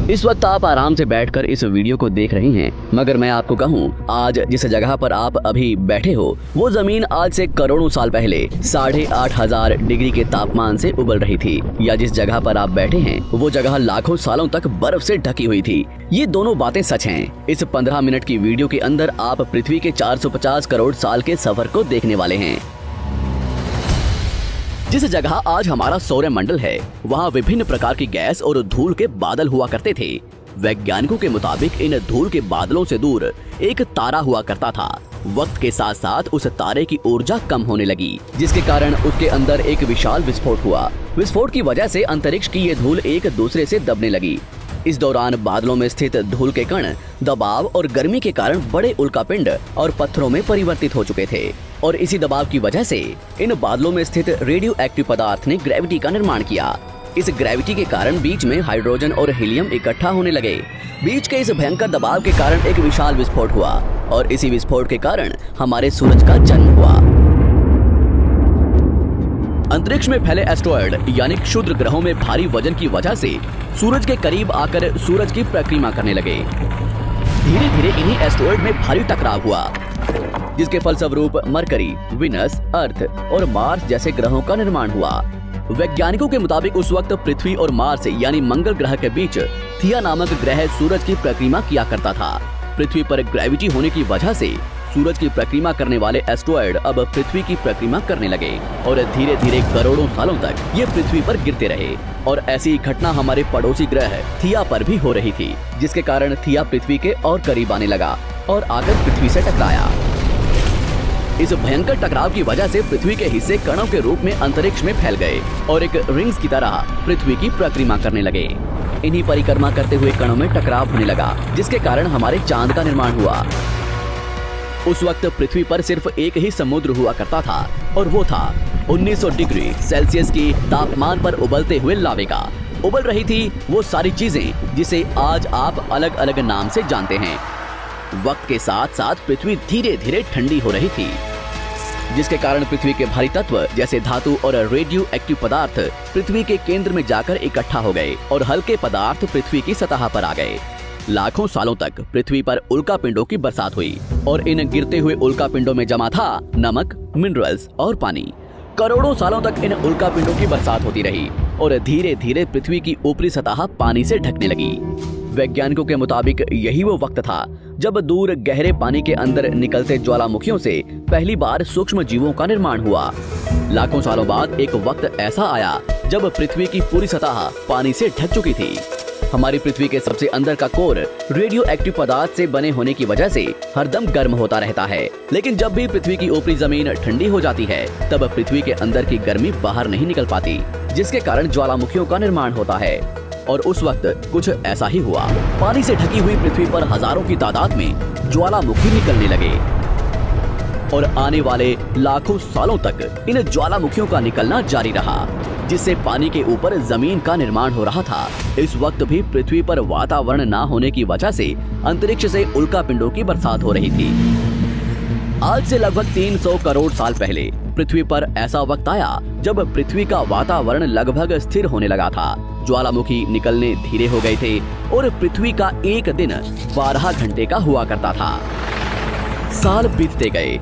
इस वक्त आप आराम से बैठकर इस वीडियो को देख रहे हैं, मगर मैं आपको कहूं, आज जिस जगह पर आप अभी बैठे हो वो जमीन आज से करोड़ों साल पहले 8,500 डिग्री के तापमान से उबल रही थी, या जिस जगह पर आप बैठे हैं वो जगह लाखों सालों तक बर्फ से ढकी हुई थी। ये दोनों बातें सच हैं। इस 15 मिनट की वीडियो के अंदर आप पृथ्वी के 450 करोड़ साल के सफर को देखने वाले हैं। जिस जगह आज हमारा सौरमंडल है, वहाँ विभिन्न प्रकार की गैस और धूल के बादल हुआ करते थे। वैज्ञानिकों के मुताबिक इन धूल के बादलों से दूर एक तारा हुआ करता था। वक्त के साथ साथ उस तारे की ऊर्जा कम होने लगी, जिसके कारण उसके अंदर एक विशाल विस्फोट हुआ। विस्फोट की वजह से अंतरिक्ष की ये धूल एक दूसरे से दबने लगी। इस दौरान बादलों में स्थित धूल के कण दबाव और गर्मी के कारण बड़े उल्कापिंड और पत्थरों में परिवर्तित हो चुके थे, और इसी दबाव की वजह से इन बादलों में स्थित रेडियो एक्टिव पदार्थ ने ग्रेविटी का निर्माण किया। इस ग्रेविटी के कारण बीच में हाइड्रोजन और हीलियम इकट्ठा होने लगे। बीच के इस भयंकर दबाव के कारण एक विशाल विस्फोट हुआ, और इसी विस्फोट के कारण हमारे सूरज का जन्म हुआ। अंतरिक्ष में फैले एस्टेरॉयड यानी क्षुद्र ग्रहों में भारी वजन की वजह से सूरज के करीब आकर सूरज की परिक्रमा करने लगे। धीरे धीरे इन्हीं एस्टेरॉयड में भारी टकराव हुआ, जिसके फलस्वरूप मरकरी, विनस, अर्थ और मार्स जैसे ग्रहों का निर्माण हुआ। वैज्ञानिकों के मुताबिक उस वक्त पृथ्वी और मार्स यानी मंगल ग्रह के बीच थिया नामक ग्रह सूरज की परिक्रमा किया करता था। पृथ्वी पर ग्रेविटी होने की वजह से सूरज की परिक्रमा करने वाले एस्टेरॉयड अब पृथ्वी की परिक्रमा करने लगे, और धीरे धीरे करोड़ों सालों तक ये पृथ्वी पर गिरते रहे। और ऐसी ही घटना हमारे पड़ोसी ग्रह थिया पर भी हो रही थी, जिसके कारण थिया पृथ्वी के और करीब आने लगा और आकर पृथ्वी से टकराया। इस भयंकर टकराव की वजह से पृथ्वी के हिस्से कणों के रूप में अंतरिक्ष में फैल गए और एक रिंग्स की तरह पृथ्वी की परिक्रमा करने लगे। इन्हीं परिक्रमा करते हुए कणों में टकराव होने लगा, जिसके कारण हमारे चांद का निर्माण हुआ। उस वक्त पृथ्वी पर सिर्फ एक ही समुद्र हुआ करता था, और वो था 1900 डिग्री सेल्सियस की तापमान पर उबलते हुए लावे का। उबल रही थी वो सारी चीजें जिसे आज आप अलग अलग नाम से जानते हैं। वक्त के साथ साथ पृथ्वी धीरे धीरे ठंडी हो रही थी, जिसके कारण पृथ्वी के भारी तत्व जैसे धातु और रेडियो एक्टिव पदार्थ पृथ्वी के केंद्र में जाकर इकट्ठा हो गए, और हल्के पदार्थ पृथ्वी की सतह पर आ गए। लाखों सालों तक पृथ्वी पर उल्कापिंडों की बरसात हुई, और इन गिरते हुए उल्कापिंडों में जमा था नमक, मिनरल्स और पानी। करोड़ों सालों तक इन उल्कापिंडों की बरसात होती रही, और धीरे धीरे पृथ्वी की ऊपरी सतह पानी से ढकने लगी। वैज्ञानिकों के मुताबिक यही वो वक्त था जब दूर गहरे पानी के अंदर निकलते ज्वालामुखियों से पहली बार सूक्ष्म जीवों का निर्माण हुआ। लाखों सालों बाद एक वक्त ऐसा आया जब पृथ्वी की पूरी सतह पानी से ढक चुकी थी। हमारी पृथ्वी के सबसे अंदर का कोर रेडियो एक्टिव पदार्थ से बने होने की वजह से हरदम गर्म होता रहता है, लेकिन जब भी पृथ्वी की ऊपरी जमीन ठंडी हो जाती है, तब पृथ्वी के अंदर की गर्मी बाहर नहीं निकल पाती, जिसके कारण ज्वालामुखियों का निर्माण होता है। और उस वक्त कुछ ऐसा ही हुआ। पानी से ढकी हुई पृथ्वी पर हजारों की तादाद में ज्वालामुखी निकलने लगे, और आने वाले लाखों सालों तक इन ज्वालामुखियों का निकलना जारी रहा, जिससे पानी के ऊपर जमीन का निर्माण हो रहा था। इस वक्त भी पृथ्वी पर वातावरण ना होने की वजह से अंतरिक्ष से उल्कापिंडों की बरसात हो रही थी। आज से लगभग 300 करोड़ साल पहले पृथ्वी पर ऐसा वक्त आया जब पृथ्वी का वातावरण लगभग स्थिर होने लगा था। ज्वालामुखी निकलने धीरे हो गए थे, और पृथ्वी का एक दिन 12 घंटे का हुआ करता था। साल बीतते गए,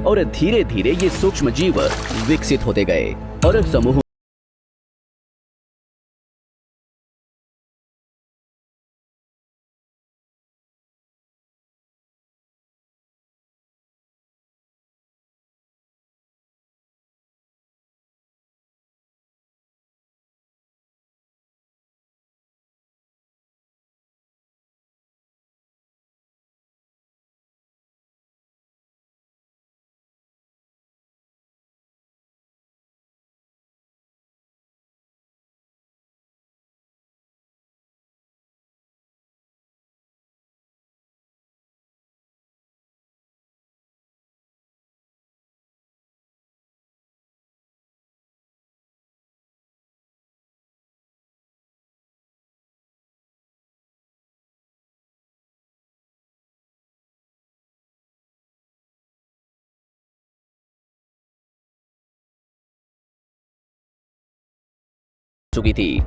और धीरे धीरे ये सूक्ष्म जीव विकसित होते गए, और समूह चुकी थी।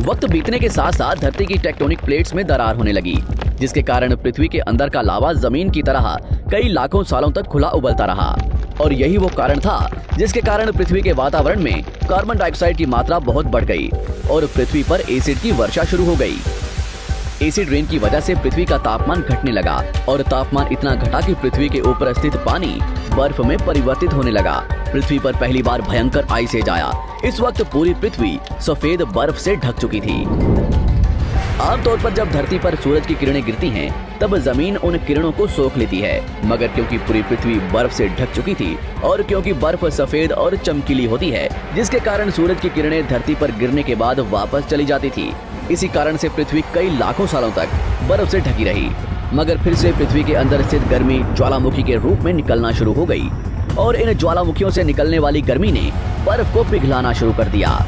वक्त बीतने के साथ साथ धरती की टेक्टोनिक प्लेट्स में दरार होने लगी, जिसके कारण पृथ्वी के अंदर का लावा जमीन की तरह कई लाखों सालों तक खुला उबलता रहा। और यही वो कारण था जिसके कारण पृथ्वी के वातावरण में कार्बन डाइऑक्साइड की मात्रा बहुत बढ़ गई और पृथ्वी पर एसिड की वर्षा शुरू हो गई। एसिड रेन की वजह से पृथ्वी का तापमान घटने लगा और तापमान इतना घटा कि पृथ्वी के ऊपर स्थित पानी बर्फ में परिवर्तित होने लगा। पृथ्वी पर पहली बार भयंकर आइस एज आया। इस वक्त पूरी पृथ्वी सफेद बर्फ से ढक चुकी थी। आमतौर पर जब धरती पर सूरज की किरणें गिरती हैं, तब जमीन उन किरणों को सोख लेती है, मगर क्योंकि पूरी पृथ्वी बर्फ से ढक चुकी थी और क्योंकि बर्फ सफेद और चमकीली होती है, जिसके कारण सूरज की किरणें धरती पर गिरने के बाद वापस चली जाती थी। इसी कारण से पृथ्वी कई लाखों सालों तक बर्फ से ढकी रही, मगर फिर से पृथ्वी के अंदर स्थित गर्मी ज्वालामुखी के रूप में निकलना शुरू हो गई और इन ज्वालामुखियों से निकलने वाली गर्मी ने बर्फ को पिघलाना शुरू कर दिया।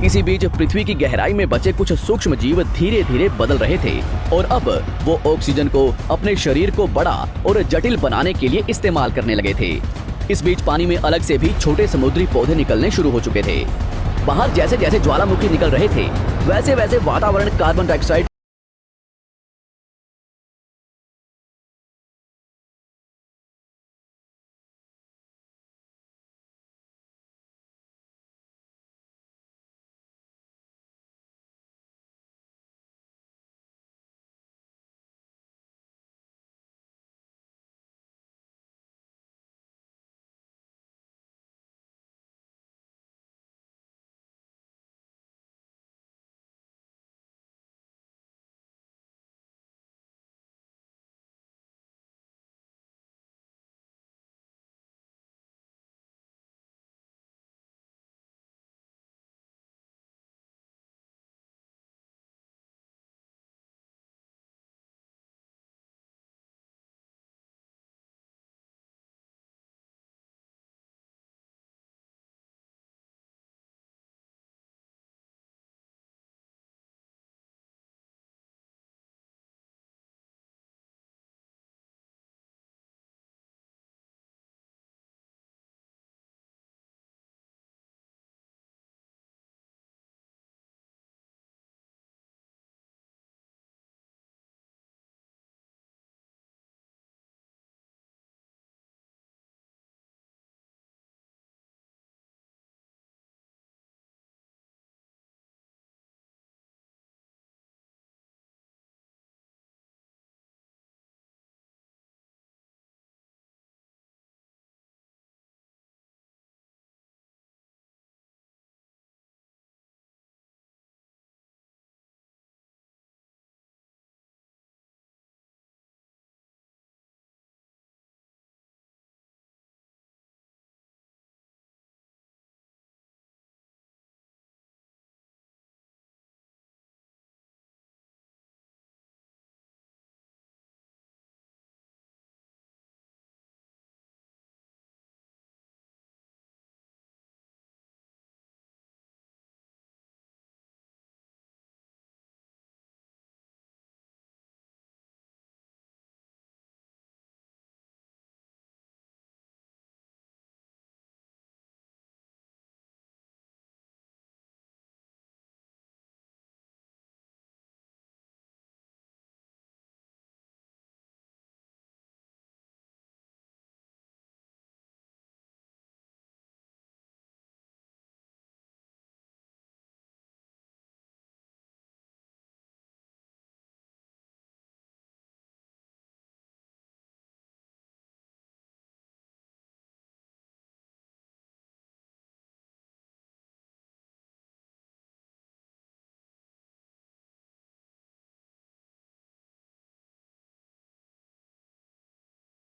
इसी बीच पृथ्वी की गहराई में बचे कुछ सूक्ष्म जीव धीरे धीरे बदल रहे थे और अब वो ऑक्सीजन को अपने शरीर को बड़ा और जटिल बनाने के लिए इस्तेमाल करने लगे थे। इस बीच पानी में अलग से भी छोटे समुद्री पौधे निकलने शुरू हो चुके थे। बाहर जैसे जैसे ज्वालामुखी निकल रहे थे, वैसे वैसे वातावरण कार्बन डाइऑक्साइड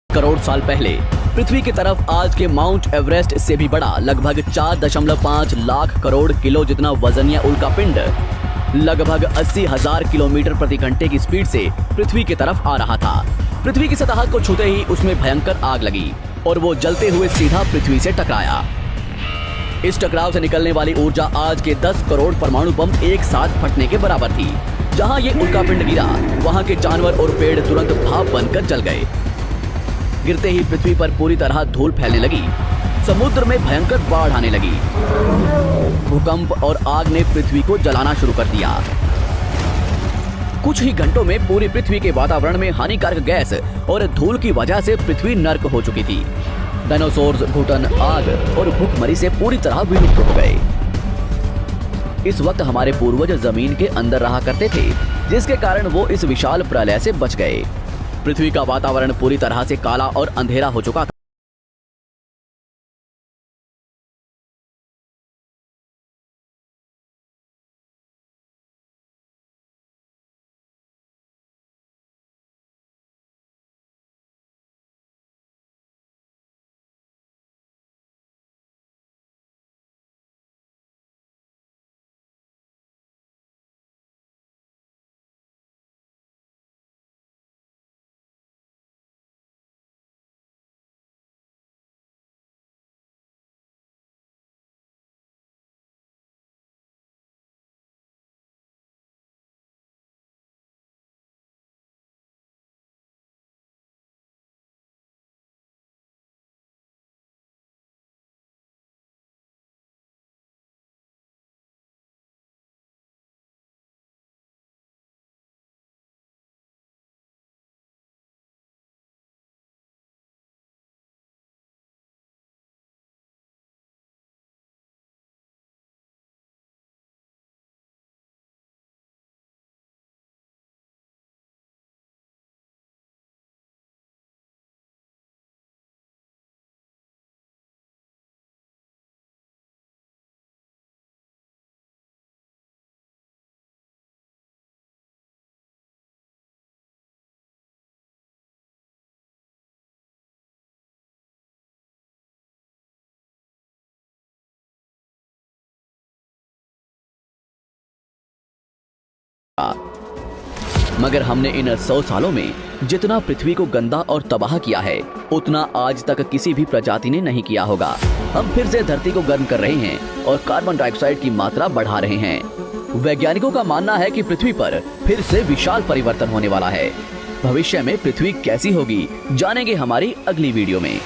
करोड़ साल पहले पृथ्वी की तरफ आज के माउंट एवरेस्ट से भी बड़ा लगभग 4.5 लाख करोड़ किलो जितना वजनिया उल्कापिंड लगभग 80,000 किलोमीटर प्रति घंटे की स्पीड से पृथ्वी की तरफ आ रहा था। पृथ्वी की सतह को छूते ही उसमें भयंकर आग लगी और वो जलते हुए सीधा पृथ्वी से टकराया। इस टकराव से निकलने वाली ऊर्जा आज के 10 करोड़ परमाणु बम एक साथ फटने के बराबर थी। जहां ये उल्कापिंड गिरा, वहां के जानवर और पेड़ तुरंत भाप बनकर जल गए। गिरते ही पृथ्वी पर पूरी तरह धूल फैलने लगी। समुद्र में भयंकर बाढ़ आने लगी। भूकंप और आग ने पृथ्वी को जलाना शुरू कर दिया। कुछ ही घंटों में पूरी पृथ्वी के वातावरण में हानिकारक गैस और धूल की वजह से पृथ्वी नर्क हो चुकी थी। डायनासोर्स, घुटन, आग और भूखमरी से पूरी तरह विलुप्त हो गए। इस वक्त हमारे पूर्वज जमीन के अंदर रहा करते थे, जिसके कारण वो इस विशाल प्रलय से बच गए। पृथ्वी का वातावरण पूरी तरह से काला और अंधेरा हो चुका था। मगर हमने इन 100 सालों में जितना पृथ्वी को गंदा और तबाह किया है, उतना आज तक किसी भी प्रजाति ने नहीं किया होगा। हम फिर से धरती को गर्म कर रहे हैं और कार्बन डाइऑक्साइड की मात्रा बढ़ा रहे हैं। वैज्ञानिकों का मानना है कि पृथ्वी पर फिर से विशाल परिवर्तन होने वाला है। भविष्य में पृथ्वी कैसी होगी, जानेंगे हमारी अगली वीडियो में।